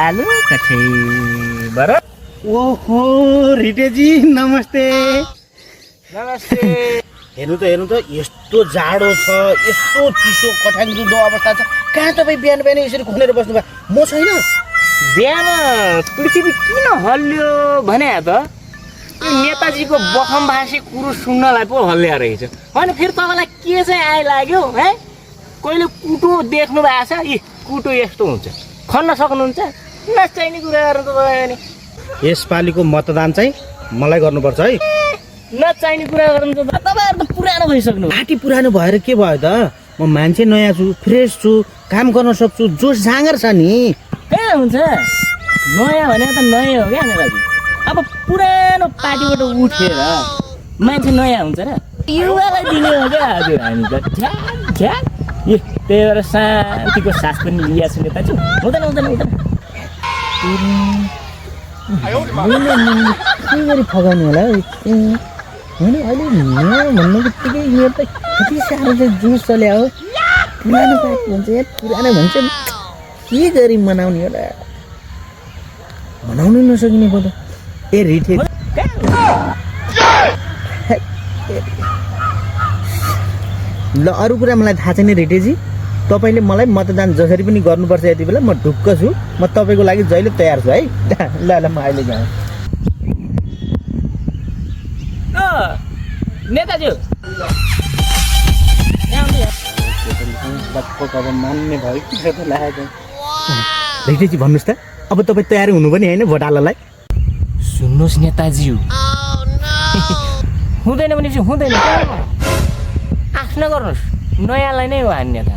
आलु कठै बर ओहो रिटेजी नमस्ते। नमस्ते। हेर्नु त यस्तो जाडो छ, यस्तो चिसो कठाङ जुदो अवस्था छ, कहाँ तपाईँ बिहान बिहान यसरी खुलेर बस्नु भयो? म छैन। बिहान पृथ्वी किन हल्लियो भने त यो नेताजीको बखमभाषी कुरो सुन्नलाई पो हल्लिया रहेछ। होइन फेरि तपाईँलाई के चाहिँ आइलाग्यो है? कहिले कुटो देख्नु भएको छ? यी कुटो यस्तो हुन्छ, खन्न सक्नुहुन्छ? नचाहिने कुरा गर्नु त तपाईँ नि। यसपालिको मतदान चाहिँ मलाई गर्नुपर्छ है। नचाहिने कुरा गर्नु त तपाईँहरू त पुरानो भइसक्नु। पार्टी पुरानो भएर के भयो त? म मान्छे नयाँ छु, फ्रेस छु, काम गर्न सक्छु, जोस जाँगर छ नि। ए हुन्छ, नयाँ भने त नयाँ हो क्या नेताजी। अब पुरानो पार्टीबाट उठेर मान्छे नयाँ हुन्छ र? युवालाई दिने हो क्या हजुर हामी त। ठ्याक ठ्याक ए त्यही भएर शान्तिको सास पनि लिएको छु नेताजी। हुँदैन हुँदैन हुँदैन। के गरी फगाउनु होला है? होइन अहिले भन्ने बित्तिकै यो त कति साह्रो चाहिँ जुस चल्या हो। पुरानो पार्टी भन्छ या पुरानो भन्छ, के गरी मनाउने होला? मनाउनु नसकिने पो त। ए रिठे ल अरू कुरा मलाई थाहा छैन रिटेजी। तपाईँले मलाई मतदान जसरी पनि गर्नुपर्छ यति बेला म ढुक्क छु। म तपाईँको लागि जहिले तयार छु है। ल ल म अहिले जाँ। नेताजी मान्ने भयो कि जस्तो लागेको। रिटेजी भन्नुहोस् त, अब तपाईँ तयार हुनु पनि होइन भोट हाल्नलाई? सुन्नुहोस् नेताजी, हुँदैन भने चाहिँ हुँदैन, आफ्नो गर्नुहोस्। नयाँलाई नै हो हान्ने त।